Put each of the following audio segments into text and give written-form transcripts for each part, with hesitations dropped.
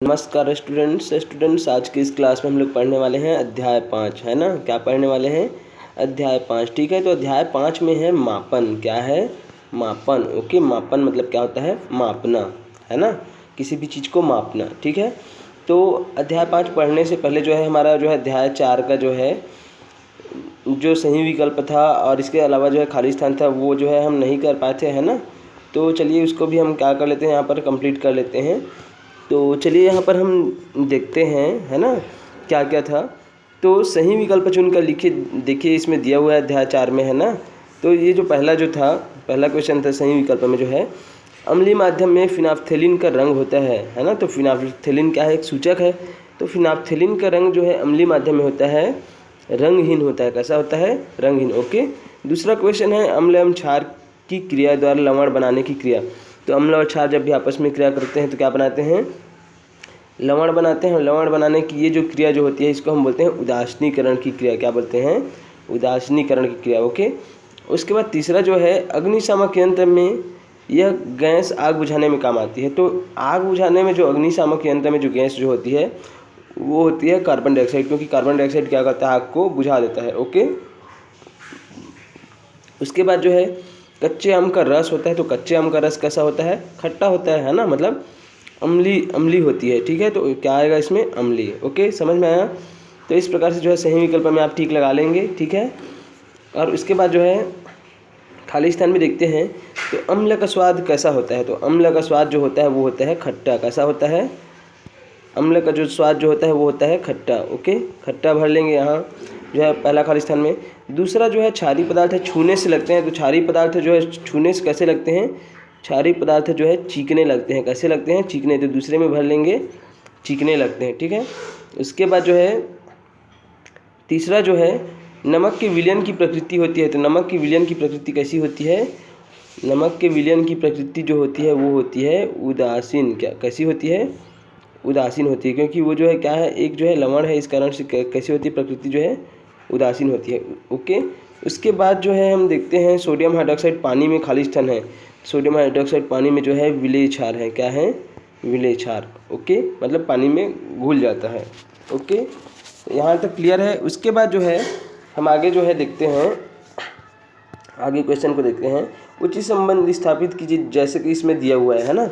नमस्कार स्टूडेंट्स आज की इस क्लास में हम लोग पढ़ने वाले हैं अध्याय 5, है ना। क्या पढ़ने वाले हैं? अध्याय 5। ठीक है, तो अध्याय 5 में है मापन। क्या है? मापन। ओके, मापन मतलब क्या होता है? मापना, है ना, किसी भी चीज़ को मापना। ठीक है, तो अध्याय 5 पढ़ने से पहले जो है हमारा जो है अध्याय 4 का जो है जो सही विकल्प था और इसके अलावा जो है खाली स्थान था वो जो है हम नहीं कर पाए थे, है ना। तो चलिए उसको भी हम क्या कर लेते हैं, यहाँ पर कंप्लीट कर लेते हैं। तो चलिए यहाँ पर हम देखते हैं, है ना, क्या क्या था। तो सही विकल्प चुनकर लिखिए। देखिए इसमें दिया हुआ है अध्याय 4 में, है ना। तो ये जो पहला पहला क्वेश्चन था सही विकल्प में जो है, अम्लीय माध्यम में फिनाफ्थेलिन का रंग होता है ना। तो फिनाफ्थेलिन क्या है? एक सूचक है। तो फिनाफ्थेलिन का रंग जो है अम्लीय माध्यम में होता है रंगहीन होता है। कैसा होता है? रंगहीन। ओके, दूसरा क्वेश्चन है अम्ल एवं क्षार की क्रिया द्वारा लवण बनाने की क्रिया। तो अम्ल और क्षार जब भी आपस में क्रिया करते हैं तो क्या बनाते हैं? लवण बनाते हैं। लवण बनाने की ये जो क्रिया जो होती है इसको हम बोलते हैं उदासीनीकरण की क्रिया। क्या बोलते हैं? उदासीनीकरण की क्रिया। ओके, उसके बाद तीसरा जो है अग्निशामक यंत्र में यह गैस आग बुझाने में काम आती है। तो आग बुझाने में जो अग्निशामक यंत्र में जो गैस जो होती है वो होती है कार्बन डाइऑक्साइड, क्योंकि कार्बन डाइऑक्साइड क्या करता है? आग को बुझा देता है। ओके, उसके बाद जो है कच्चे आम का रस होता है। तो कच्चे आम का रस कैसा होता है? खट्टा होता है ना, मतलब अम्ली होती है। ठीक है, तो क्या आएगा इसमें? अम्ली। ओके, समझ में आया। तो इस प्रकार से जो है सही विकल्प में आप ठीक लगा लेंगे। ठीक है, और उसके बाद जो है खाली स्थान में देखते हैं। तो अम्ल का स्वाद कैसा होता है? तो अम्ल का स्वाद जो होता है वो होता है खट्टा। कैसा होता है? अम्ल का जो स्वाद जो होता है वो होता है खट्टा। ओके, खट्टा भर लेंगे यहाँ जो है पहला खाली स्थान में। दूसरा जो है क्षारीय पदार्थ है, छूने से लगते हैं। तो क्षारीय पदार्थ जो है छूने से कैसे लगते हैं? क्षारीय पदार्थ जो है चीकने लगते हैं। कैसे लगते हैं? चीकने। तो दूसरे में भर लेंगे चीकने लगते हैं। ठीक है, उसके बाद जो है तीसरा जो है नमक के विलयन की प्रकृति होती है। तो नमक की विलयन की प्रकृति कैसी होती है? नमक के विलयन की प्रकृति जो होती है वो होती है उदासीन। क्या कैसी होती है? उदासीन होती है, क्योंकि वो जो है क्या है? एक जो है लवण है, इस कारण से कैसी होती है? प्रकृति जो है उदासीन होती है। ओके, उसके बाद जो है हम देखते हैं सोडियम हाइड्रोक्साइड पानी में खाली स्थान है। सोडियम हाइड्रोक्साइड पानी में जो है विलेय क्षार है। क्या है? विलेय क्षार। ओके, मतलब पानी में घुल जाता है। ओके, यहाँ तक क्लियर है। उसके बाद जो है हम आगे जो है देखते हैं, आगे क्वेश्चन को देखते हैं। उचित संबंध स्थापित कीजिए, जैसे कि इसमें दिया हुआ है ना।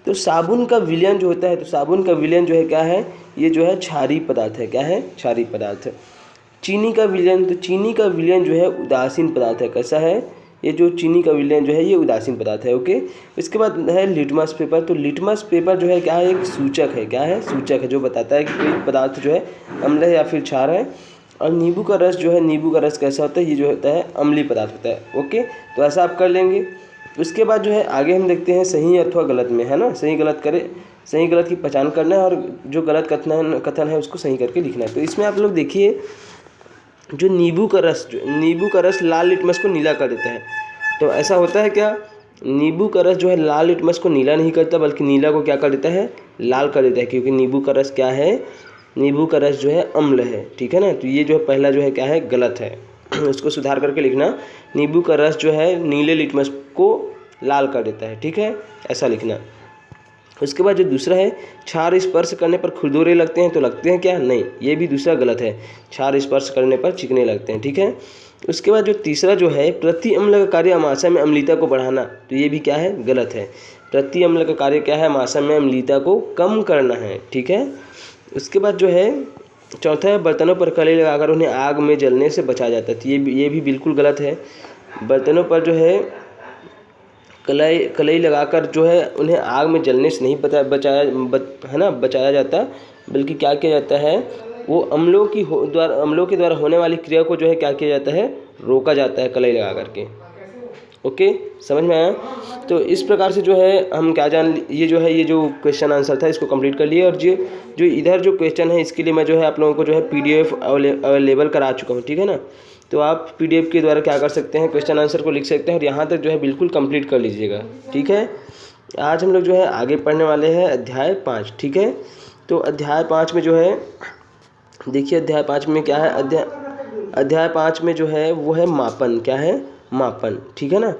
तो साबुन का विलयन जो होता है, तो साबुन का विलयन जो है क्या है? ये जो है क्षारीय पदार्थ है। क्या है? क्षारीय पदार्थ। चीनी का विलयन, तो चीनी का विलयन जो है उदासीन पदार्थ है। कैसा है? ये जो चीनी का विलयन जो है ये उदासीन पदार्थ है। ओके, इसके बाद है लिटमस पेपर। तो लिटमस पेपर जो है क्या है? एक सूचक है। क्या है? सूचक है, जो बताता है कि कोई पदार्थ जो है अम्ल है या फिर क्षार है। और नींबू का रस जो है, नींबू का रस कैसा होता है? ये जो होता है अम्लीय पदार्थ होता है। ओके, तो ऐसा आप कर लेंगे। उसके बाद जो है आगे हम देखते हैं सही अथवा गलत में, है ना। सही गलत करें, सही गलत की पहचान करना है और जो गलत कथन है उसको सही करके लिखना है। तो इसमें आप लोग देखिए, जो नींबू का रस लाल लिटमस को नीला कर देता है। तो ऐसा होता है क्या? नींबू का रस जो है लाल लिटमस को नीला नहीं करता, बल्कि नीला को क्या कर देता है? लाल कर देता है, क्योंकि नींबू का रस क्या है? नींबू का रस जो है अम्ल है। ठीक है ना, तो ये जो है पहला जो है क्या है? गलत है। उसको सुधार करके लिखना, नींबू का रस जो है नीले लिटमस को लाल कर देता है। ठीक है, ऐसा लिखना। उसके बाद जो दूसरा है क्षार स्पर्श करने पर खुरदुरे लगते हैं। तो लगते हैं क्या? नहीं, ये भी दूसरा गलत है। क्षार स्पर्श करने पर चिकने लगते हैं। ठीक है, उसके बाद जो तीसरा जो है प्रति अम्ल का कार्य अमाशय में अम्लीयता को बढ़ाना। तो ये भी क्या है? गलत है। प्रति अम्ल का कार्य क्या है? अमाशय में अम्लीयता को कम करना है। ठीक है, उसके बाद जो है चौथा है बर्तनों पर कलई लगाकर उन्हें आग में जलने से बचाया जाता है। तो ये भी बिल्कुल गलत है। बर्तनों पर जो है कलई लगाकर जो है उन्हें आग में जलने से नहीं बचाया जाता, बल्कि क्या किया जाता है? वो अम्लों के द्वारा होने वाली क्रिया को जो है क्या किया जाता है? रोका जाता है कलई लगा करके। ओके, समझ में आया। तो इस प्रकार से जो है हम क्या ये जो क्वेश्चन आंसर था इसको कंप्लीट कर लिए। और जो इधर जो क्वेश्चन है इसके लिए मैं जो है आप लोगों को जो है PDF अवेलेबल करा चुका हूँ। ठीक है ना, तो आप PDF के द्वारा क्या कर सकते हैं? क्वेश्चन आंसर को लिख सकते हैं और यहाँ तक जो है बिल्कुल कंप्लीट कर लीजिएगा। ठीक है, आज हम लोग जो है आगे पढ़ने वाले हैं अध्याय 5। ठीक है, तो अध्याय 5 में जो है देखिए, अध्याय 5 में क्या है? अध्याय 5 में जो है वो है मापन। क्या है? मापन, ठीक है ना।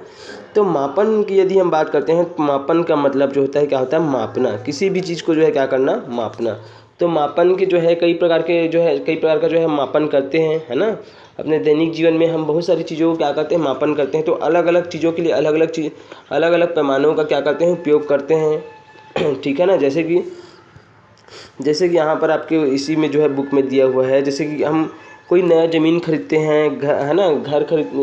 तो मापन की यदि हम बात करते हैं तो मापन का मतलब जो होता है क्या होता है, मापना, किसी भी चीज़ को जो है क्या करना, मापना। तो मापन के जो है कई प्रकार का जो है मापन करते हैं, है ना। अपने दैनिक जीवन में हम बहुत सारी चीज़ों को क्या करते हैं, मापन करते हैं। तो अलग अलग चीज़ों के लिए अलग अलग पैमानों का क्या करते हैं, उपयोग करते हैं ठीक है ना। जैसे कि यहाँ पर आपके इसी में जो है बुक में दिया हुआ है, जैसे कि हम कोई नया ज़मीन खरीदते हैं, है ना,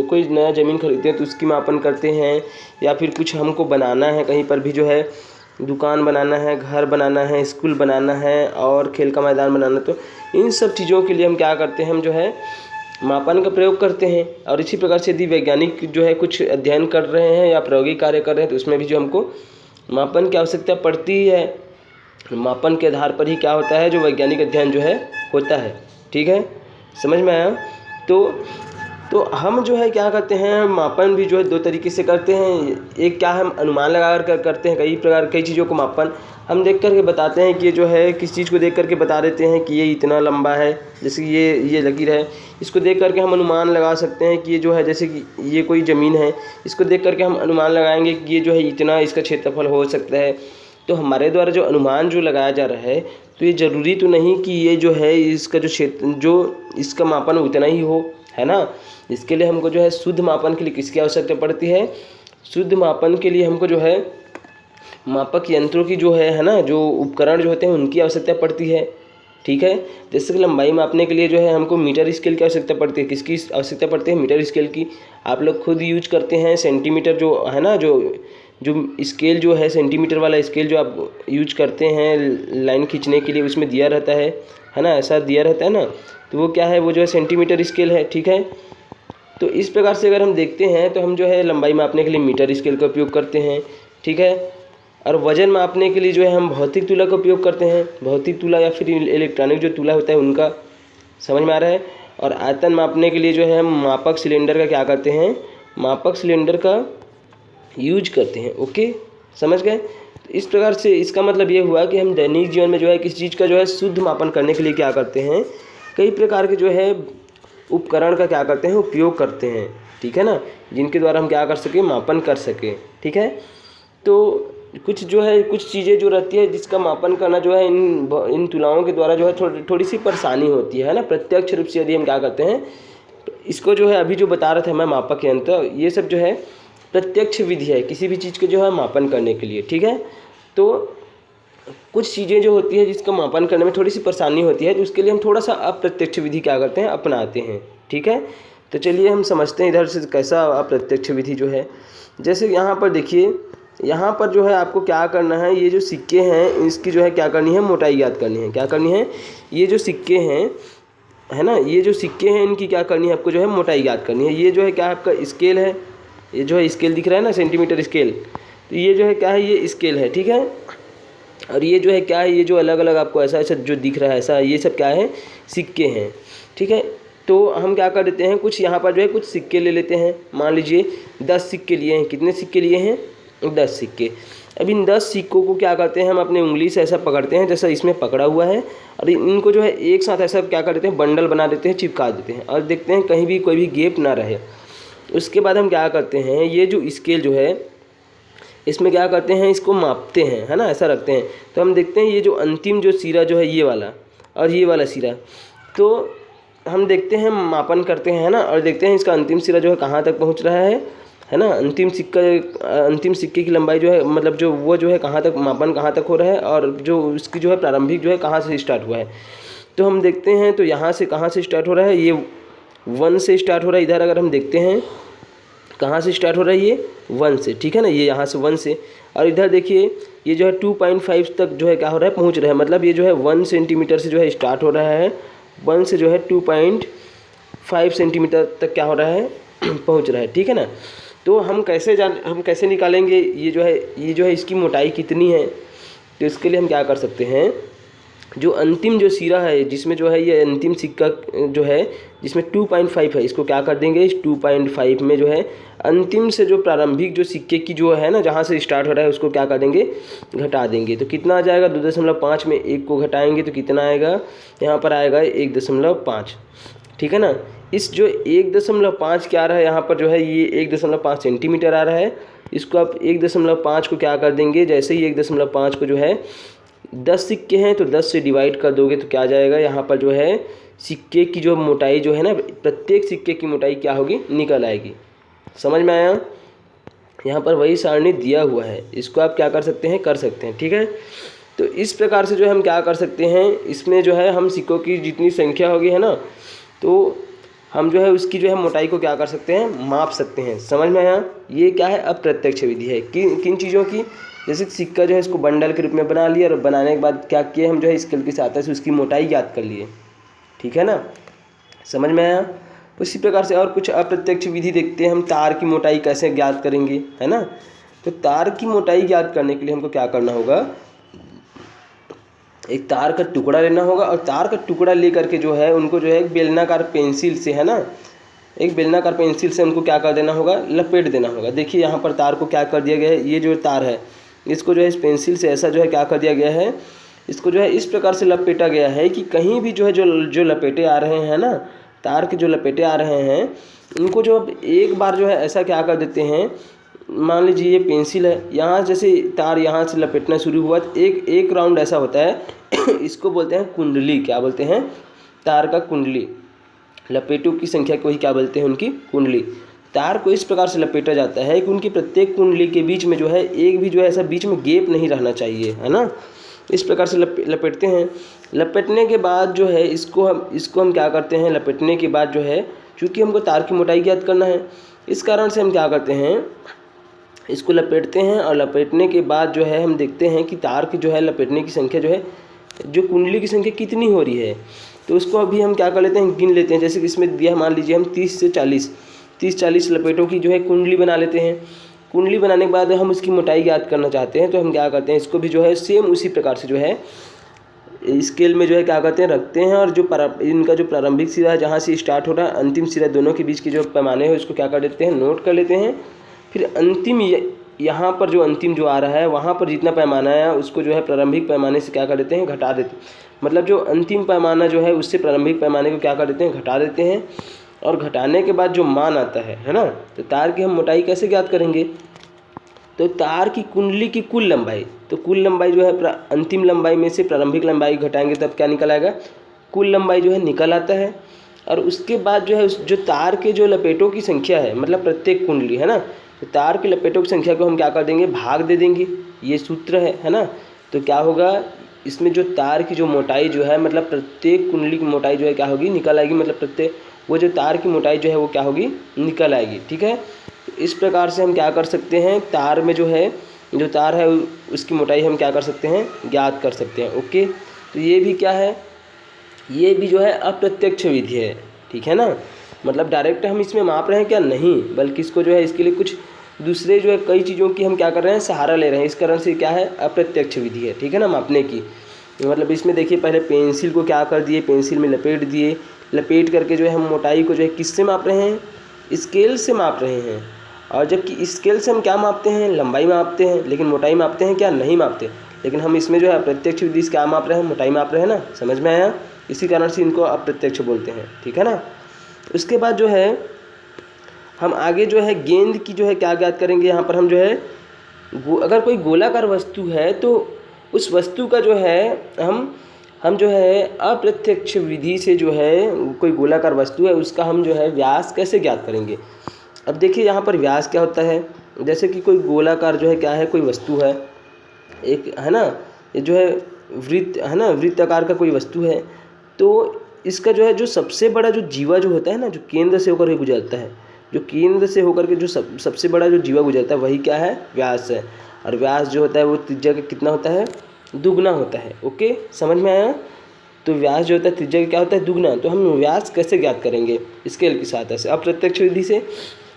कोई नया ज़मीन खरीदते हैं तो उसकी मापन करते हैं। या फिर कुछ हमको बनाना है, कहीं पर भी जो है दुकान बनाना है, घर बनाना है, स्कूल बनाना है और खेल का मैदान बनाना, तो इन सब चीज़ों के लिए हम क्या करते हैं, हम जो है मापन का प्रयोग करते हैं। और इसी प्रकार से यदि वैज्ञानिक जो है कुछ अध्ययन कर रहे हैं या प्रायोगिक कार्य कर रहे हैं तो उसमें भी जो हमको मापन की आवश्यकता पड़ती ही है। मापन के आधार पर ही क्या होता है, जो वैज्ञानिक अध्ययन जो है होता है, ठीक है, समझ में आया। तो हम जो है क्या करते हैं, मापन भी जो है दो तरीके से करते हैं। एक क्या, हम अनुमान लगा कर करते हैं, कई चीज़ों को मापन हम देख करके बताते हैं कि ये जो है किस चीज़ को देख करके बता देते हैं कि ये इतना लंबा है। जैसे कि ये लकीर है, इसको देख करके हम अनुमान लगा सकते हैं कि ये जो है, जैसे कि ये कोई ज़मीन है, इसको देख करके हम अनुमान लगाएंगे कि ये जो है इतना इसका क्षेत्रफल हो सकता है। तो हमारे द्वारा जो अनुमान जो लगाया जा रहा है, तो ये ज़रूरी तो नहीं कि ये जो है इसका जो इसका मापन उतना ही हो, है ना। इसके लिए हमको जो है शुद्ध मापन के लिए किसकी आवश्यकता पड़ती है, शुद्ध मापन के लिए हमको जो है मापक यंत्रों की जो है ना, जो उपकरण जो होते हैं उनकी आवश्यकता पड़ती है, ठीक है। जैसे कि लंबाई मापने के लिए जो है हमको मीटर स्केल की आवश्यकता पड़ती है। किसकी आवश्यकता पड़ती है, मीटर स्केल की। आप लोग खुद यूज करते हैं सेंटीमीटर जो है ना, जो स्केल जो है, सेंटीमीटर वाला स्केल जो आप यूज करते हैं लाइन खींचने के लिए, उसमें दिया रहता है ना, ऐसा दिया रहता है ना। तो वो क्या है, वो जो है सेंटीमीटर स्केल है, ठीक है। तो इस प्रकार से अगर हम देखते हैं तो हम जो है लंबाई मापने के लिए मीटर स्केल का उपयोग करते हैं, ठीक है। और वजन मापने के लिए जो है हम भौतिक तुला का उपयोग करते हैं, भौतिक तुला या फिर इलेक्ट्रॉनिक जो तुला होता है उनका, समझ में आ रहा है। और आयतन मापने के लिए जो है हम मापक सिलेंडर का क्या करते हैं, मापक सिलेंडर का यूज करते हैं, ओके, समझ गए। तो इस प्रकार से इसका मतलब ये हुआ कि हम दैनिक जीवन में जो है किसी चीज़ का जो है शुद्ध मापन करने के लिए क्या करते हैं, कई प्रकार के जो है उपकरण का क्या करते हैं, उपयोग करते हैं, ठीक है ना, जिनके द्वारा हम क्या कर सकें, मापन कर सकें, ठीक है। तो कुछ जो है कुछ चीज़ें जो रहती है जिसका मापन करना जो है इन तुलाओं के द्वारा जो है थोड़ी सी परेशानी होती है ना। प्रत्यक्ष रूप से यदि हम क्या करते हैं, इसको जो है अभी जो बता रहा था मैं मापक यंत्र, ये सब जो है प्रत्यक्ष विधि है किसी भी चीज़ के जो है मापन करने के लिए, ठीक है। तो कुछ चीज़ें जो होती है जिसका मापन करने में थोड़ी सी परेशानी होती है, तो उसके लिए हम थोड़ा सा अप्रत्यक्ष विधि क्या करते हैं, अपनाते हैं, ठीक है। तो चलिए हम समझते हैं इधर से कैसा अप्रत्यक्ष विधि जो है। जैसे यहाँ पर देखिए, यहाँ पर जो है आपको क्या करना है, ये जो सिक्के हैं इसकी जो है क्या करनी है, मोटाई याद करनी है। क्या करनी है, ये जो सिक्के हैं, है ना, ये जो सिक्के हैं इनकी क्या करनी है, आपको जो है मोटाई याद करनी है। ये जो है क्या आपका स्केल है, ये जो है स्केल दिख रहा है ना, सेंटीमीटर स्केल, तो ये जो है क्या है, ये स्केल है, ठीक है। और ये जो है क्या है, ये जो अलग अलग आपको ऐसा ऐसा जो दिख रहा है ऐसा, ये सब क्या है, सिक्के हैं, ठीक है। तो हम क्या कर देते हैं, कुछ यहाँ पर जो है कुछ सिक्के ले लेते हैं। मान लीजिए 10 सिक्के लिए हैं। कितने सिक्के लिए हैं, 10 सिक्के। अब इन 10 सिक्कों को क्या करते हैं, हम अपने उंगली से ऐसा पकड़ते हैं जैसा इसमें पकड़ा हुआ है, और इनको जो है एक साथ ऐसा क्या कर देते हैं, बंडल बना देते हैं, चिपका देते हैं, और देखते हैं कहीं भी कोई भी गैप ना रहे। उसके बाद हम क्या करते हैं, ये जो स्केल जो है इसमें क्या करते हैं, इसको मापते हैं, है ना, ऐसा रखते हैं। तो हम देखते हैं ये जो अंतिम जो सिरा जो है ये वाला और ये वाला सिरा, तो हम देखते हैं, मापन करते हैं ना, और देखते हैं इसका अंतिम सिरा जो है कहाँ तक पहुँच रहा है ना। अंतिम सिक्के की लंबाई जो है, मतलब जो वो जो है कहाँ तक, मापन कहाँ तक हो रहा है, और जो उसकी जो है प्रारंभिक जो है कहाँ से स्टार्ट हुआ है। तो हम देखते हैं, तो यहाँ से कहाँ से स्टार्ट हो रहा है, ये 1 से स्टार्ट हो रहा है। इधर अगर हम देखते हैं कहाँ से स्टार्ट हो रहा है, ये 1 से, ठीक है ना, ये यहाँ से 1 से। और इधर देखिए ये जो है 2.5 तक जो है क्या हो रहा है, पहुँच रहा है। मतलब ये जो है 1 सेंटीमीटर से जो है स्टार्ट हो रहा है, 1 से जो है 2.5 सेंटीमीटर तक क्या हो रहा है, पहुँच रहा है, ठीक है ना। तो हम कैसे निकालेंगे ये जो है इसकी मोटाई कितनी है। तो इसके लिए हम क्या कर सकते हैं, जो अंतिम जो सिरा है जिसमें जो है ये अंतिम सिक्का जो है जिसमें 2.5 है, इसको क्या कर देंगे, इस 2.5 में जो है अंतिम से जो प्रारंभिक जो सिक्के की जो है ना, जहाँ से स्टार्ट हो रहा है उसको क्या कर देंगे, घटा देंगे। तो कितना आ जाएगा, 2.5 में 1 को घटाएंगे तो कितना आएगा, यहाँ पर आएगा 1.5, ठीक है ना। इस जो 1.5 क्या आ रहा है यहाँ पर जो है ये 1.5 सेंटीमीटर आ रहा है। इसको आप 1.5 को क्या कर देंगे, जैसे ही 1.5 को जो है 10 सिक्के हैं तो 10 से डिवाइड कर दोगे तो क्या आ जाएगा, यहाँ पर जो है सिक्के की जो मोटाई जो है ना, प्रत्येक सिक्के की मोटाई क्या होगी, निकल आएगी। समझ में आया। यहाँ पर वही सारणी दिया हुआ है, इसको आप क्या कर सकते हैं, कर सकते हैं। ठीक है, तो इस प्रकार से जो है हम क्या कर सकते हैं, इसमें जो है हम सिक्कों की जितनी संख्या होगी है ना, तो हम जो है उसकी जो है मोटाई को क्या कर सकते हैं, माप सकते हैं। समझ में आया। ये क्या है, अप्रत्यक्ष विधि है। किन चीज़ों की, जैसे सिक्का जो है इसको बंडल के रूप में बना लिया और बनाने के बाद क्या किए हम, जो है स्केल की सहायता से उसकी मोटाई ज्ञात कर लिए। ठीक है ना, समझ में आया। उसी प्रकार से और कुछ अप्रत्यक्ष विधि देखते हैं हम, तार की मोटाई कैसे ज्ञात करेंगे, है ना। तो तार की मोटाई ज्ञात करने के लिए हमको क्या करना होगा, एक तार का टुकड़ा लेना होगा और तार का टुकड़ा ले करके जो है उनको जो है एक बेलनाकार पेंसिल से, है ना, एक बेलनाकार पेंसिल से उनको क्या कर देना होगा, लपेट देना होगा। देखिए यहाँ पर तार को क्या कर दिया गया है, ये जो तार है इसको जो है इस पेंसिल से ऐसा जो है क्या कर दिया गया है, इसको जो है इस प्रकार से लपेटा गया है कि कहीं भी जो है जो लपेटे आ रहे हैं ना, तार के जो लपेटे आ रहे हैं उनको जो अब एक बार जो है ऐसा क्या कर देते हैं, मान लीजिए ये पेंसिल है, यहाँ जैसे तार यहाँ से लपेटना शुरू हुआ तो एक राउंड ऐसा होता है इसको बोलते हैं कुंडली। क्या बोलते हैं, तार का कुंडली। लपेटों की संख्या को ही क्या बोलते हैं, उनकी कुंडली। तार को इस प्रकार से लपेटा जाता है कि उनकी प्रत्येक कुंडली के बीच में जो है एक भी जो है ऐसा बीच में गैप नहीं रहना चाहिए, है ना। इस प्रकार से लपेटते हैं। लपेटने के बाद जो है इसको हम क्या करते हैं, लपेटने के बाद जो है चूँकि हमको तार की मोटाई ज्ञात करना है, इस कारण से हम क्या करते हैं, इसको लपेटते हैं और लपेटने के बाद जो है हम देखते हैं कि तार की जो है लपेटने की संख्या जो है, जो कुंडली की संख्या कितनी हो रही है। तो उसको अभी हम क्या कर लेते हैं, गिन लेते हैं। जैसे कि इसमें दिया, मान लीजिए हम 30 से 40 लपेटों की जो है कुंडली बना लेते हैं। कुंडली बनाने के बाद हम उसकी मोटाई ज्ञात करना चाहते हैं तो हम क्या करते हैं, इसको भी जो है सेम उसी प्रकार से जो है स्केल में जो है क्या करते हैं, रखते हैं और जो इनका जो प्रारंभिक सिरा है जहाँ से स्टार्ट हो रहा है, अंतिम सिरा दोनों के बीच के जो पैमाने हैं उसको क्या कर देते हैं, नोट कर लेते हैं। फिर अंतिम यहाँ पर जो अंतिम जो आ रहा है वहाँ पर जितना पैमाना है उसको जो है प्रारंभिक पैमाने से क्या कर देते हैं, घटा देते हैं। मतलब जो अंतिम पैमाना जो है उससे प्रारंभिक पैमाने को क्या कर देते हैं, घटा देते हैं। और घटाने के बाद जो मान आता है ना, तो तार की हम मोटाई कैसे ज्ञात करेंगे, तो तार की कुंडली की कुल लंबाई, तो कुल लंबाई जो है अंतिम लंबाई में से प्रारंभिक लंबाई घटाएंगे तब क्या निकल आएगा, कुल लंबाई जो है निकल आता है। और उसके बाद जो है जो तार के जो लपेटों की संख्या है, मतलब प्रत्येक कुंडली है ना, तो तार की लपेटों की संख्या को हम क्या कर देंगे, भाग दे देंगे। ये सूत्र है ना। तो क्या होगा, इसमें जो तार की जो मोटाई जो है, मतलब प्रत्येक कुंडली की मोटाई जो है क्या होगी, निकल आएगी। मतलब प्रत्येक वो जो तार की मोटाई जो है वो क्या होगी, निकल आएगी। ठीक है, इस प्रकार से हम क्या कर सकते हैं, तार में जो है जो तार है उसकी मोटाई हम क्या कर सकते हैं, ज्ञात कर सकते हैं। ओके, तो ये भी क्या है, ये भी जो है अप्रत्यक्ष विधि है। ठीक है ना, मतलब डायरेक्ट हम इसमें माप रहे हैं क्या, नहीं, बल्कि इसको जो है इसके लिए कुछ दूसरे जो है कई चीज़ों की हम क्या कर रहे हैं, सहारा ले रहे हैं। इस कारण से क्या है, अप्रत्यक्ष विधि है। ठीक है ना, मापने की। मतलब इसमें देखिए पहले पेंसिल को क्या कर दिए, पेंसिल में लपेट दिए, लपेट करके जो है हम मोटाई को जो है किससे माप रहे हैं, स्केल से माप रहे हैं। और जबकि स्केल से हम क्या मापते हैं, लंबाई मापते हैं, लेकिन मोटाई मापते हैं क्या, नहीं मापते। लेकिन हम इसमें जो है अप्रत्यक्ष विधि से क्या माप रहे हैं, मोटाई माप रहे हैं ना। समझ में आया, इसी कारण से इनको अप्रत्यक्ष बोलते हैं। ठीक है ना। उसके बाद जो है हम आगे जो है गेंद की जो है क्या ज्ञात करेंगे। यहाँ पर हम जो है अगर कोई गोलाकार वस्तु है तो उस वस्तु का जो है हम जो है अप्रत्यक्ष विधि से जो है कोई गोलाकार वस्तु है उसका हम जो है व्यास कैसे ज्ञात करेंगे। अब देखिए यहाँ पर व्यास क्या होता है, जैसे कि कोई गोलाकार जो है क्या है, कोई वस्तु है एक, है ना, ये जो है वृत्त है ना, वृत्त आकार का कोई वस्तु है। तो इसका जो है जो सबसे बड़ा जो जीवा जो होता है ना, जो केंद्र से होकर के गुजरता है, जो केंद्र से होकर के जो सबसे बड़ा जो जीवा गुजरता है वही क्या है, व्यास है। और व्यास जो होता है वो त्रिज्या का कितना होता है, दुगना होता है। ओके, समझ में आया। तो व्यास जो होता है त्रिज्या का क्या होता है, दुगना। तो हम व्यास कैसे ज्ञात करेंगे, स्केल की सहायता से, अप्रत्यक्ष विधि से।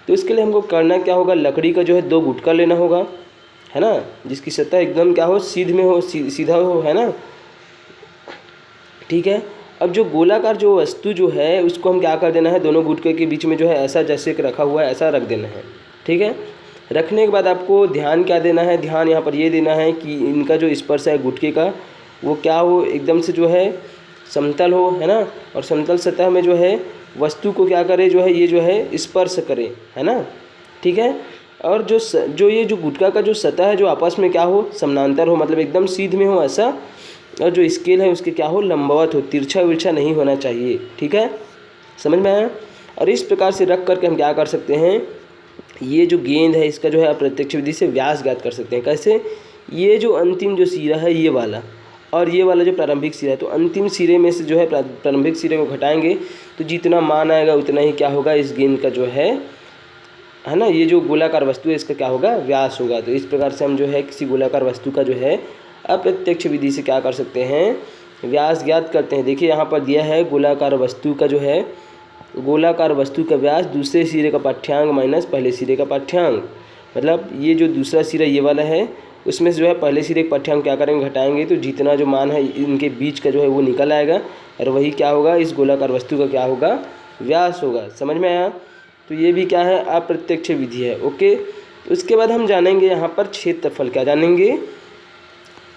तो इसके लिए हमको करना क्या होगा, लकड़ी का जो है 2 गुटका लेना होगा, है ना, जिसकी सतह एकदम क्या हो, सीध में हो, सीधा हो, है ना। ठीक है, अब जो गोलाकार जो वस्तु जो है उसको हम क्या कर देना है, दोनों गुटके के बीच में जो है ऐसा जैसे कि रखा हुआ है ऐसा रख देना है। ठीक है, रखने के बाद आपको ध्यान क्या देना है, ध्यान यहाँ पर ये देना है कि इनका जो स्पर्श है गुटके का वो क्या हो, एकदम से जो है समतल हो, है ना। और समतल सतह में जो है वस्तु को क्या करे जो है, ये जो है स्पर्श करे, है ना, ठीक है। और जो ये जो गुटका का जो सतह है जो आपस में क्या हो, समानांतर हो, मतलब एकदम सीध में हो ऐसा, और जो स्केल है उसके क्या हो, लंबवत हो, तिरछा विरछा नहीं होना चाहिए, ठीक है, समझ में आया। और इस प्रकार से रख करके हम क्या कर सकते हैं, ये जो गेंद है इसका जो है अप्रत्यक्ष विधि से व्यास ज्ञात कर सकते हैं। कैसे, ये जो अंतिम जो सिरा है ये वाला, और ये वाला जो प्रारंभिक सिरा है, तो अंतिम सिरे में से जो है प्रारंभिक सिरे को घटाएंगे तो जितना मान आएगा उतना ही क्या होगा, इस गेंद का जो है ना, ये जो गोलाकार वस्तु है इसका क्या होगा, व्यास होगा। तो इस प्रकार से हम जो है किसी गोलाकार वस्तु का जो है अप्रत्यक्ष विधि से क्या कर सकते हैं, व्यास ज्ञात करते हैं। देखिए यहाँ पर दिया है गोलाकार वस्तु का जो है, गोलाकार वस्तु का व्यास दूसरे सिरे का पाठ्यांक माइनस पहले सिरे का पाठ्यांक, मतलब ये जो दूसरा सिरा ये वाला है उसमें से जो है पहले सिरे का पाठ्यांक क्या करेंगे, घटाएंगे, तो जितना जो मान है इनके बीच का जो है वो निकल आएगा, और वही क्या होगा, इस गोलाकार वस्तु का क्या होगा, व्यास होगा। समझ में आया। तो ये भी क्या है, अप्रत्यक्ष विधि है। ओके, उसके बाद हम जानेंगे यहाँ पर क्षेत्रफल। क्या जानेंगे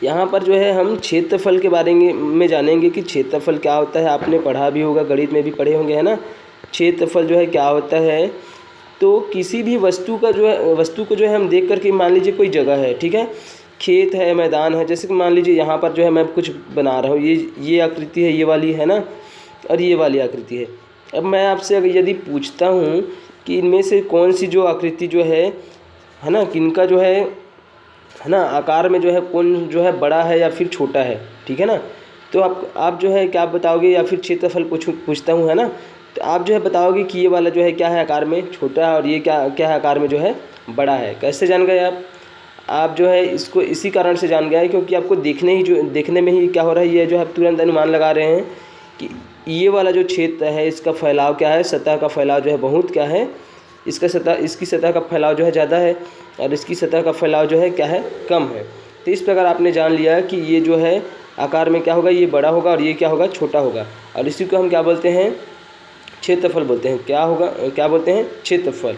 यहाँ पर जो है, हम क्षेत्रफल के बारे में जानेंगे कि क्षेत्रफल क्या होता है। आपने पढ़ा भी होगा, गणित में भी पढ़े होंगे, है ना। क्षेत्रफल जो है क्या होता है, तो किसी भी वस्तु का जो है, वस्तु को जो है हम देख करके, मान लीजिए कोई जगह है, ठीक है, खेत है, मैदान है, जैसे कि मान लीजिए यहाँ पर जो है मैं कुछ बना रहा हूँ, ये आकृति है, ये वाली है ना, और ये वाली आकृति है। अब मैं आपसे अगर यदि पूछता हूँ कि इनमें से कौन सी जो आकृति जो है ना, किनका जो है ना, आकार में जो है कौन जो है बड़ा है या फिर छोटा है, ठीक है ना, तो आप जो है क्या बताओगे, या फिर क्षेत्रफल पूछता हूँ, है ना, तो आप जो है बताओगे कि ये वाला जो है क्या है, आकार में छोटा है, और ये क्या है, आकार में जो है बड़ा है। कैसे जान गए आप जो है इसको इसी कारण से जान गया है क्योंकि आपको देखने में ही क्या हो रहा है, ये जो है तुरंत अनुमान लगा रहे हैं कि ये वाला जो क्षेत्र है इसका फैलाव क्या है, सतह का फैलाव जो है बहुत क्या है, इसकी सतह का फैलाव जो है ज़्यादा है, और इसकी सतह का फैलाव जो है क्या है, कम है। तो इस प्रकार आपने जान लिया कि ये जो है आकार में क्या होगा, ये बड़ा होगा, और ये क्या होगा, छोटा होगा, और इसी को हम क्या बोलते हैं, क्षेत्रफल बोलते हैं। क्या होगा, क्या बोलते हैं, क्षेत्रफल।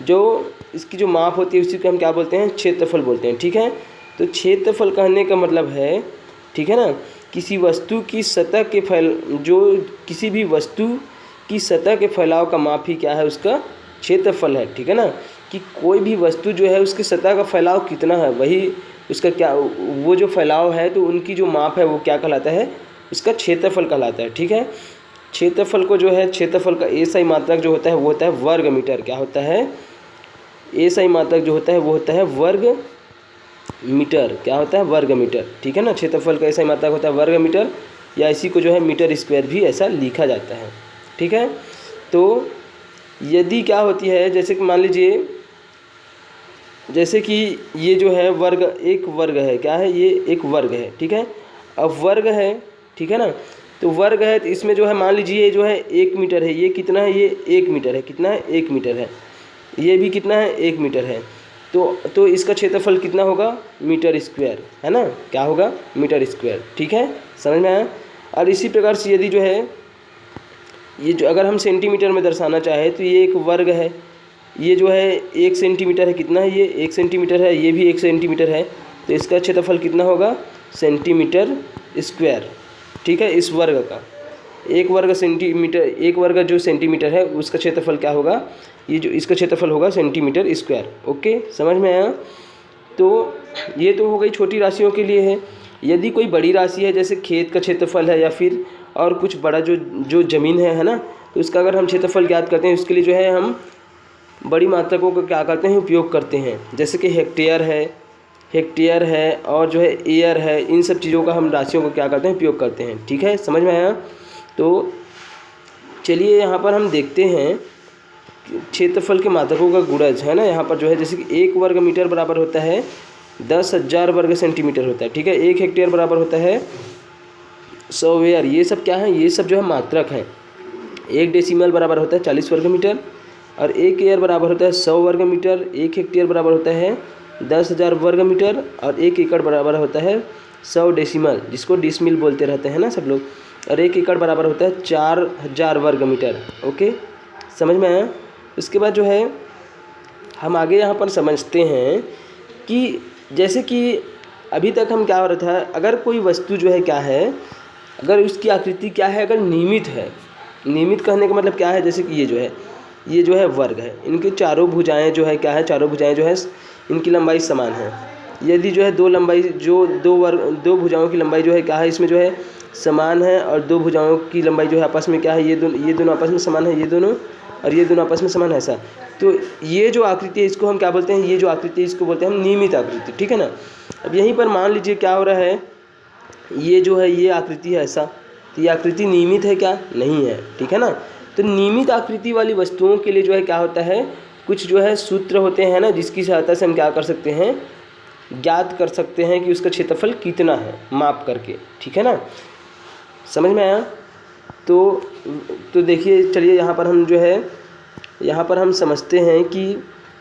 जो इसकी जो माप होती है उसी को हम क्या बोलते हैं, क्षेत्रफल बोलते हैं, ठीक है। तो क्षेत्रफल कहने का मतलब है, ठीक है ना, किसी वस्तु की सतह के किसी भी वस्तु की सतह के फैलाव का माप ही क्या है, उसका क्षेत्रफल है, ठीक है ना। कि कोई भी वस्तु जो है उसकी सतह का फैलाव कितना है, वही उसका क्या, वो जो फैलाव है तो उनकी जो माप है वो क्या कहलाता है, उसका क्षेत्रफल कहलाता है, ठीक है। क्षेत्रफल को जो है, क्षेत्रफल का एसआई मात्रक जो होता है वो होता है वर्ग मीटर। क्या होता है, एसआई मात्रक जो होता है वो होता है वर्ग मीटर। क्या होता है, वर्ग मीटर, ठीक है ना। क्षेत्रफल का एसआई मात्रक होता है वर्ग मीटर, या इसी को जो है मीटर स्क्वायर भी ऐसा लिखा जाता है, ठीक है। तो यदि क्या होती है, जैसे कि मान लीजिए, जैसे कि ये जो है वर्ग, एक वर्ग है, क्या है, ये एक वर्ग है, ठीक है। अब वर्ग है, ठीक है ना, तो वर्ग है, तो इसमें जो है मान लीजिए ये जो है 1 मीटर है, ये कितना है, ये 1 मीटर है, कितना है, 1 मीटर है, ये भी कितना है, 1 मीटर है। तो इसका क्षेत्रफल कितना होगा, मीटर स्क्वायर, है ना, क्या होगा, मीटर स्क्वायर, ठीक है, समझ में आया। और इसी प्रकार से यदि जो है ये जो अगर हम सेंटीमीटर में दर्शाना चाहे तो ये एक वर्ग है, ये जो है 1 सेंटीमीटर है, कितना है, ये 1 सेंटीमीटर है, ये भी 1 सेंटीमीटर है, तो इसका क्षेत्रफल कितना होगा, सेंटीमीटर स्क्वायर, ठीक है। इस वर्ग का एक वर्ग जो सेंटीमीटर है उसका क्षेत्रफल क्या होगा, ये जो इसका क्षेत्रफल होगा सेंटीमीटर स्क्वायर। ओके, समझ में आया। तो ये तो हो गई छोटी राशियों के लिए है। यदि कोई बड़ी राशि है, जैसे खेत का क्षेत्रफल है या फिर और कुछ बड़ा जो ज़मीन है ना, तो उसका अगर हम क्षेत्रफल ज्ञात करते हैं, उसके लिए जो है हम बड़ी मात्रकों का क्या करते हैं, उपयोग करते हैं। जैसे कि हेक्टेयर है और जो है एयर है, इन सब चीज़ों का हम राशियों को क्या करते हैं, उपयोग करते हैं, ठीक है, समझ में आया। तो चलिए यहाँ पर हम देखते हैं क्षेत्रफल के मात्रकों का गुणज, है ना। यहाँ पर जो है जैसे कि 1 वर्ग मीटर बराबर होता है 10,000 वर्ग सेंटीमीटर होता है, ठीक है। 1 हेक्टेयर बराबर होता है 100 एयर, ये सब क्या है, ये सब जो है मात्रक हैं। 1 डेसिमल बराबर होता है 40 वर्ग मीटर, और 1 एयर बराबर होता है 100 वर्ग मीटर। 1 हेक्टेयर बराबर होता है 10,000 वर्ग मीटर, और 1 एकड़ बराबर होता है 100 डेसिमल, जिसको डिसमिल बोलते रहते हैं ना सब लोग। और 1 एकड़ बराबर होता है 4,000 वर्ग मीटर। ओके, समझ में आया। उसके बाद जो है हम आगे यहाँ पर समझते हैं कि जैसे कि अभी तक हम क्या हो रहा था, अगर कोई वस्तु जो है क्या है, अगर उसकी आकृति क्या है, अगर नियमित है, नियमित कहने का मतलब क्या है, जैसे कि ये जो है वर्ग है, इनके चारों भुजाएं जो है क्या है, चारों भुजाएं जो है इनकी लंबाई समान है। यदि जो है दो भुजाओं की लंबाई जो है क्या है, इसमें जो है समान है, और दो भुजाओं की लंबाई जो है आपस में क्या है, ये दोनों आपस में समान है, ये दोनों और ये दोनों आपस में समान है, ऐसा। तो ये जो आकृति है इसको हम क्या बोलते हैं, ये जो आकृति है इसको बोलते हैं हम नियमित आकृति, ठीक है ना। अब यहीं पर मान लीजिए क्या हो रहा है, ये जो है ये आकृति है ऐसा, तो ये आकृति नियमित है क्या, नहीं है, ठीक है ना। तो नियमित आकृति वाली वस्तुओं के लिए जो है क्या होता है, कुछ जो है सूत्र होते हैं ना, जिसकी सहायता से हम क्या कर सकते हैं, ज्ञात कर सकते हैं कि उसका क्षेत्रफल कितना है, माप करके, ठीक है ना। समझ में आया। तो देखिए, चलिए यहाँ पर हम जो है यहाँ पर हम समझते हैं कि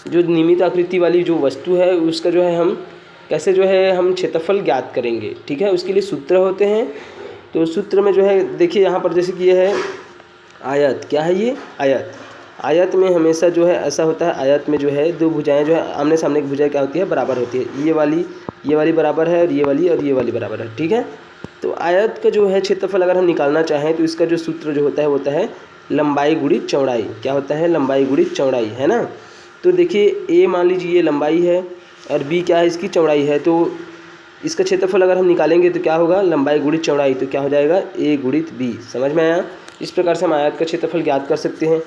जो नियमित आकृति वाली जो वस्तु है उसका जो है हम कैसे जो है हम क्षेत्रफल ज्ञात करेंगे, ठीक है। उसके लिए सूत्र होते हैं। तो सूत्र में जो है देखिए यहाँ पर जैसे कि ये है आयत, क्या है ये आयत में हमेशा जो है ऐसा होता है, आयत में जो है दो भुजाएं जो है आमने सामने की भुजाएं क्या होती है, बराबर होती है। ये वाली बराबर है, और ये वाली बराबर है, ठीक है। तो आयत का जो है क्षेत्रफल अगर हम निकालना चाहें तो इसका जो सूत्र जो होता है वो होता है लंबाई गुणित चौड़ाई। क्या होता है, लंबाई गुणित चौड़ाई, है ना। तो देखिए ए मान लीजिए ये लंबाई है और बी क्या है, इसकी चौड़ाई है। तो इसका क्षेत्रफल अगर हम निकालेंगे तो क्या होगा, लंबाई गुणित चौड़ाई, तो क्या हो जाएगा ए गुणित बी। समझ में आया। इस प्रकार से हम आयत का क्षेत्रफल ज्ञात कर सकते हैं।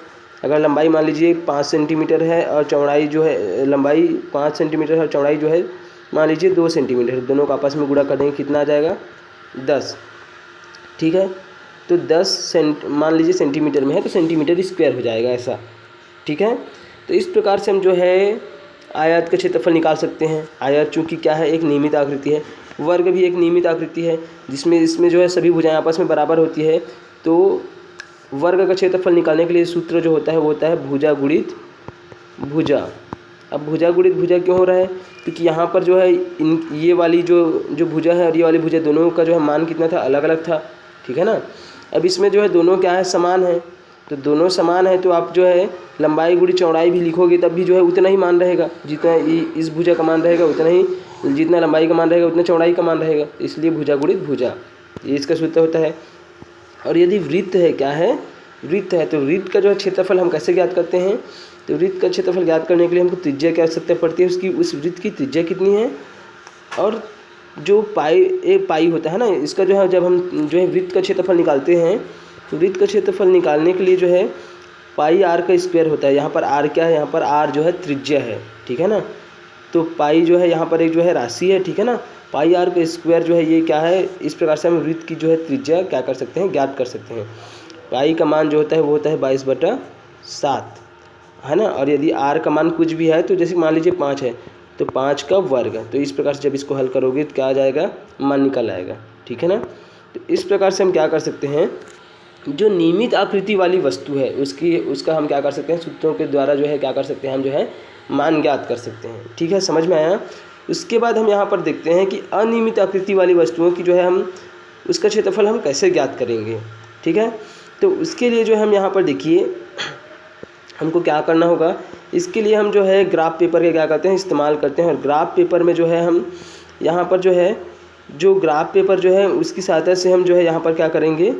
अगर लंबाई मान लीजिए 5 सेंटीमीटर है और चौड़ाई जो है, लंबाई 5 सेंटीमीटर है और चौड़ाई जो है मान लीजिए 2 सेंटीमीटर, दोनों का आपस में गुणा कर देंगे, कितना आ जाएगा 10, ठीक है। तो 10 मान लीजिए सेंटीमीटर में है तो सेंटीमीटर स्क्वायर हो जाएगा ऐसा, ठीक है। तो इस प्रकार से हम जो है आयत का क्षेत्रफल निकाल सकते हैं। आयत चूँकि क्या है, एक नियमित आकृति है, वर्ग भी एक नियमित आकृति है जिसमें इसमें जो है सभी भुजाएं आपस में बराबर होती है। तो वर्ग का क्षेत्रफल निकालने के लिए सूत्र जो होता है वो होता है भुजा गुणित भुजा। अब भुजा गुणित भुजा क्यों हो रहा है, क्योंकि यहाँ पर जो है ये वाली जो भुजा है और ये वाली भुजा दोनों का जो है मान कितना था, अलग अलग था, ठीक है ना। अब इसमें जो है दोनों क्या है, समान है। तो दोनों समान है तो आप जो है लंबाई गुणित चौड़ाई भी लिखोगे तब भी जो है उतना ही मान रहेगा, जितना इस भुजा का मान रहेगा उतना ही, जितना लंबाई का मान रहेगा उतना चौड़ाई का मान रहेगा, इसलिए भुजा गुणित भुजा, ये इसका सूत्र होता है। और यदि वृत्त है, क्या है, वृत्त है, तो वृत्त का जो है क्षेत्रफल हम कैसे ज्ञात करते हैं। तो वृत्त का क्षेत्रफल ज्ञात करने के लिए हमको त्रिज्या की आवश्यकता पड़ती है, उस वृत्त की त्रिज्या कितनी है। और जो पाई होता है ना, इसका जो है जब हम जो है वृत्त का क्षेत्रफल निकालते हैं तो वृत्त का क्षेत्रफल निकालने के लिए जो है पाई आर का स्क्वायर होता है। यहाँ पर आर क्या है, यहाँ पर आर जो है त्रिज्या है, ठीक है ना। तो पाई जो है यहाँ पर एक जो है राशि है, ठीक है ना। पाई आर का स्क्वायर जो है ये क्या है, इस प्रकार से हम वृत्त की जो है त्रिज्या क्या कर सकते हैं, ज्ञात कर सकते हैं। पाई का मान जो होता है वो होता है 22/7, है ना। और यदि आर का मान कुछ भी है तो जैसे मान लीजिए 5 है तो 5 का वर्ग। तो इस प्रकार से जब इसको हल करोगे तो क्या आ जाएगा, मान निकल आएगा, ठीक है ना। तो इस प्रकार से हम क्या कर सकते हैं, जो नियमित आकृति वाली वस्तु है उसका हम क्या कर सकते हैं, सूत्रों के द्वारा जो है क्या कर सकते हैं, हम जो है मान ज्ञात कर सकते हैं, ठीक है। समझ में आया। उसके बाद हम यहाँ पर देखते हैं कि अनियमित आकृति वाली वस्तुओं की जो है हम उसका क्षेत्रफल हम कैसे ज्ञात करेंगे, ठीक है। तो उसके लिए जो है हम यहाँ पर देखिए हमको क्या करना होगा, इसके लिए हम जो है ग्राफ पेपर के क्या करते हैं, इस्तेमाल करते हैं। और ग्राफ पेपर में जो है हम यहाँ पर जो है जो ग्राफ पेपर जो है उसकी सहायता से हम जो है यहाँ पर क्या करेंगे,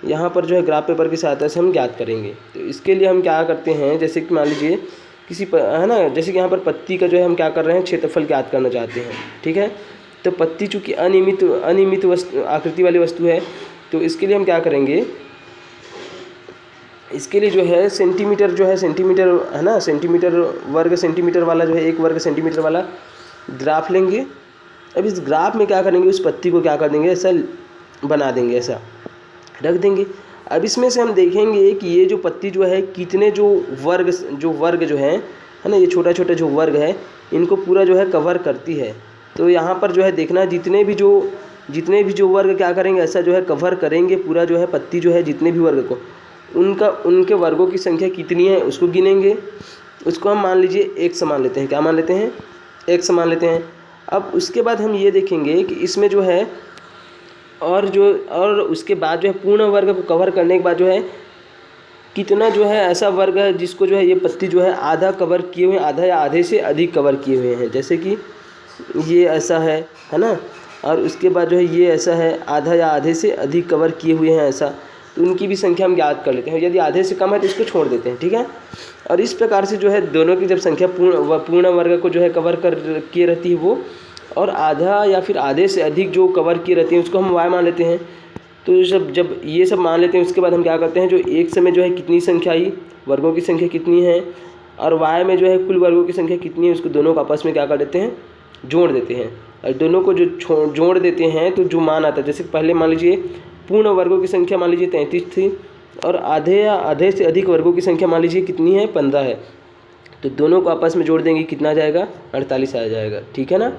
यहाँ पर जो है ग्राफ पेपर की सहायता से हम ज्ञात करेंगे। तो इसके लिए हम क्या करते हैं, जैसे कि मान लीजिए है ना, जैसे कि यहाँ पर पत्ती का जो है हम क्या कर रहे हैं, क्षेत्रफल ज्ञात करना चाहते हैं, ठीक है। तो पत्ती चूँकि अनियमित वस्तु आकृति वाली वस्तु है तो इसके लिए हम क्या करेंगे, इसके लिए जो है सेंटीमीटर है ना, सेंटीमीटर वर्ग सेंटीमीटर वाला जो है 1 वर्ग सेंटीमीटर वाला ग्राफ लेंगे। अब इस ग्राफ में क्या करेंगे, उस पत्ती को क्या कर देंगे, ऐसा बना देंगे, ऐसा रख देंगे। अब इसमें से हम देखेंगे कि ये जो पत्ती जो है कितने जो वर्ग जो है ना, ये छोटा छोटा जो वर्ग है इनको पूरा जो है कवर करती है। तो यहाँ पर जो है देखना जितने भी जो वर्ग क्या करेंगे, ऐसा जो है कवर करेंगे पूरा जो है पत्ती जो है, जितने भी वर्ग को उनके वर्गों की संख्या कितनी है उसको गिनेंगे। उसको हम मान लीजिए 1 समान लेते हैं, क्या मान लेते हैं, 1 समान लेते हैं। अब उसके बाद हम ये देखेंगे कि इसमें जो है और उसके बाद जो है पूर्ण वर्ग को कवर करने के बाद जो है कितना जो है ऐसा वर्ग है जिसको जो है ये पत्ती जो है आधा कवर किए हुए, आधा या आधे से अधिक कवर किए हुए हैं। जैसे कि ये ऐसा है ना, और उसके बाद जो है ये ऐसा है, आधा या आधे से अधिक कवर किए हुए हैं ऐसा। तो उनकी भी संख्या हम ज्ञात कर लेते हैं। यदि आधे से कम है तो इसको छोड़ देते हैं, ठीक है। और इस प्रकार से जो है दोनों की जब संख्या पूर्ण वर्ग को जो है कवर कर किए रहती है वो, और आधा या फिर आधे से अधिक जो कवर किए रहती है उसको हम y मान लेते हैं। तो जब ये सब मान लेते हैं उसके बाद हम क्या करते हैं, जो एक समय जो है कितनी संख्या आई, वर्गों की संख्या कितनी है, और y में जो है कुल वर्गों की संख्या कितनी है, उसको दोनों को आपस में क्या कर देते हैं, जोड़ देते हैं। और दोनों को जो जोड़ देते हैं तो जो मान आता है, जैसे पहले मान लीजिए पूर्ण वर्गों की संख्या मान लीजिए 33 थी, और आधे या आधे से अधिक वर्गों की संख्या मान लीजिए कितनी है, 15 है। तो दोनों को आपस में जोड़ देंगे, कितना आ जाएगा, 48 आ जाएगा, ठीक है ना।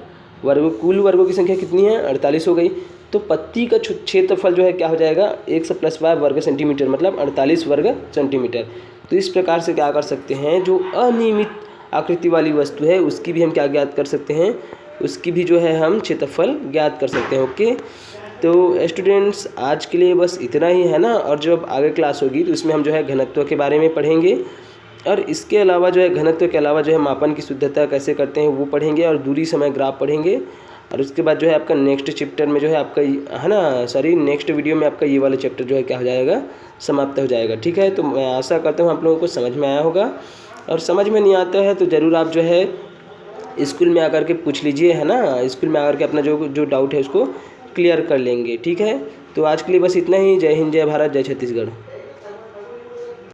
कुल वर्गों की संख्या कितनी है, 48 हो गई। तो पत्ती का क्षेत्रफल जो है क्या हो जाएगा, 1 से प्लस y वर्ग सेंटीमीटर, मतलब 48 वर्ग सेंटीमीटर। तो इस प्रकार से क्या कर सकते हैं, जो अनियमित आकृति वाली वस्तु है उसकी भी हम क्या ज्ञात कर सकते हैं, उसकी भी जो है हम क्षेत्रफल ज्ञात कर सकते हैं। ओके, तो स्टूडेंट्स आज के लिए बस इतना ही है ना। और जब आगे क्लास होगी तो उसमें हम जो है घनत्व के बारे में पढ़ेंगे, और इसके अलावा जो है घनत्व के अलावा जो है मापन की शुद्धता कैसे करते हैं वो पढ़ेंगे, और दूरी समय ग्राफ पढ़ेंगे। और उसके बाद जो है आपका नेक्स्ट चैप्टर में जो है आपका है ना, सॉरी नेक्स्ट वीडियो में आपका ये वाला चैप्टर जो है क्या हो जाएगा, समाप्त हो जाएगा, ठीक है। तो मैं आशा करता हूँ आप लोगों को समझ में आया होगा, और समझ में नहीं आता है तो ज़रूर आप जो है स्कूल में आकर के पूछ लीजिए, है ना। स्कूल में आकर के अपना जो डाउट है उसको क्लियर कर लेंगे, ठीक है। तो आज के लिए बस इतना ही। जय हिंद, जय भारत, जय छत्तीसगढ़।